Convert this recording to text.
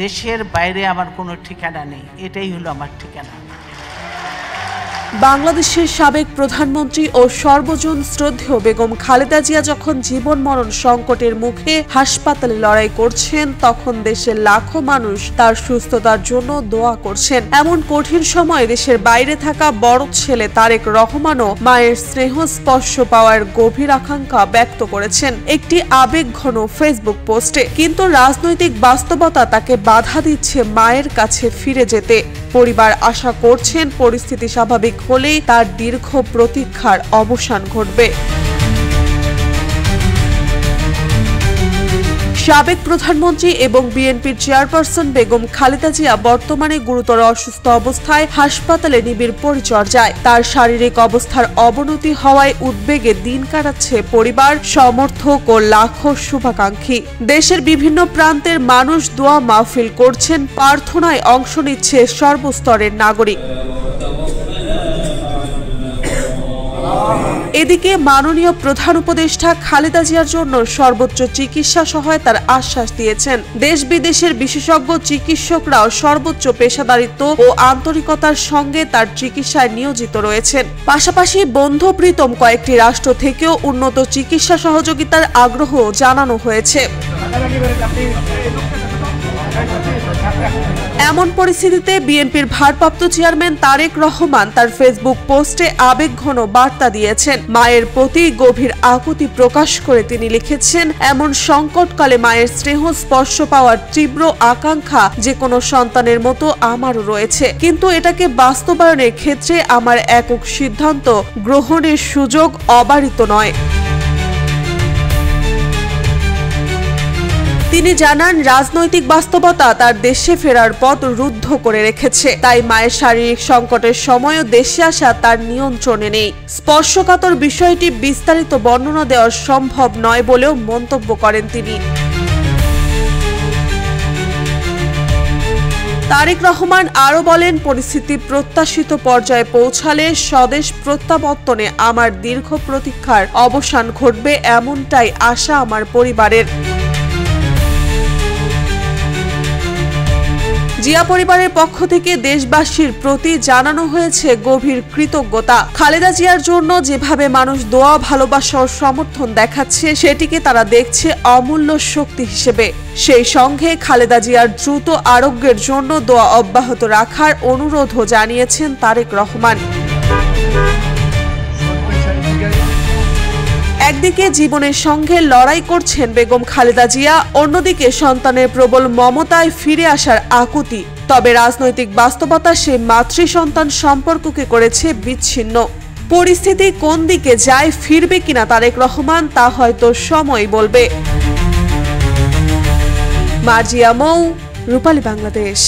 দেশের বাইরে আমার কোনো ঠিকানা নেই, এটাই হলো আমার ঠিকানা। বাংলাদেশের সাবেক প্রধানমন্ত্রী ও সর্বজন শ্রদ্ধেয় বেগম খালেদা জিয়া যখন জীবন মরণ সংকটের মুখে হাসপাতালে লড়াই করছেন, তখন দেশের লাখো মানুষ তার সুস্থতার জন্য দোয়া করছেন। এমন কঠিন সময়ে দেশের বাইরে থাকা বড় ছেলে তারেক রহমানও মায়ের স্নেহ স্পর্শ পাওয়ার গভীর আকাঙ্ক্ষা ব্যক্ত করেছেন একটি আবেগঘন ফেসবুক পোস্টে। কিন্তু রাজনৈতিক বাস্তবতা তাকে বাধা দিচ্ছে মায়ের কাছে ফিরে যেতে। পরিবার আশা করছেন পরিস্থিতি স্বাভাবিক হলেই তার দীর্ঘ প্রতীক্ষার অবসান ঘটবে। সাবেক প্রধানমন্ত্রী এবং বিএনপির চেয়ারপারসন বেগম খালেদা জিয়া বর্তমানে গুরুতর অসুস্থ অবস্থায় হাসপাতালে নিবিড় পরিচর্যায়। তার শারীরিক অবস্থার অবনতি হওয়ায় উদ্বেগে দিন কাটাচ্ছে পরিবার, সমর্থক ও লাখো শুভাকাঙ্ক্ষী। দেশের বিভিন্ন প্রান্তের মানুষ দোয়া মাহফিল করছেন, প্রার্থনায় অংশ নিচ্ছে সর্বস্তরের নাগরিক। এদিকে মাননীয় প্রধান উপদেষ্টা খালেদা জিয়ার জন্য সর্বোচ্চ চিকিৎসা সহায়তার আশ্বাস দিয়েছেন। দেশ বিদেশের বিশেষজ্ঞ চিকিৎসকরাও সর্বোচ্চ পেশাদারিত্ব ও আন্তরিকতার সঙ্গে তার চিকিৎসায় নিয়োজিত রয়েছেন। পাশাপাশি বন্ধুপ্রীতম কয়েকটি রাষ্ট্র থেকেও উন্নত চিকিৎসা সহযোগিতার আগ্রহ জানানো হয়েছে। এমন পরিস্থিতিতে বিএনপির ভারপ্রাপ্ত চেয়ারম্যান তারেক রহমান তার ফেসবুক পোস্টে আবেগঘন বার্তা দিয়েছেন। মায়ের প্রতি গভীর আকুতি প্রকাশ করে তিনি লিখেছেন, এমন সংকটকালে মায়ের স্নেহ স্পর্শ পাওয়ার তীব্র আকাঙ্ক্ষা যে কোনো সন্তানের মতো আমারও রয়েছে, কিন্তু এটাকে বাস্তবায়নের ক্ষেত্রে আমার একক সিদ্ধান্ত গ্রহণের সুযোগ অবারিত নয়। তিনি জানান, রাজনৈতিক বাস্তবতা তার দেশে ফেরার পথ রুদ্ধ করে রেখেছে, তাই মায়ের শারীরিক সংকটের সময়ও দেশে আসা তার নিয়ন্ত্রণে নেই। স্পর্শকাতর বিষয়টি বিস্তারিত বর্ণনা দেওয়া সম্ভব নয় বলেও মন্তব্য করেন তিনি। তারেক রহমান আরও বলেন, পরিস্থিতি প্রত্যাশিত পর্যায়ে পৌঁছালে স্বদেশ প্রত্যাবর্তনে আমার দীর্ঘ প্রতীক্ষার অবসান ঘটবে, এমনটাই আশা আমার পরিবারের। জিয়া পরিবারের পক্ষ থেকে দেশবাসীর প্রতি জানানো হয়েছে গভীর কৃতজ্ঞতা। খালেদা জিয়ার জন্য যেভাবে মানুষ দোয়া, ভালোবাসা ও সমর্থন দেখাচ্ছে, সেটিকে তারা দেখছে অমূল্য শক্তি হিসেবে। সেই সঙ্গে খালেদা জিয়ার দ্রুত আরোগ্যের জন্য দোয়া অব্যাহত রাখার অনুরোধও জানিয়েছেন তারেক রহমান। একদিকে জীবনের সঙ্গে লড়াই করছেন বেগম খালেদা জিয়া, অন্যদিকে সন্তানের প্রবল মমতায় ফিরে আসার আকুতি। তবে রাজনৈতিক বাস্তবতা সে মাতৃ সন্তান সম্পর্ককে করেছে বিচ্ছিন্ন। পরিস্থিতি কোন দিকে যায়, ফিরবে কিনা তারেক রহমান, তা হয়তো সময় বলবে। মার্জিয়া মৌ, রূপালী বাংলাদেশ।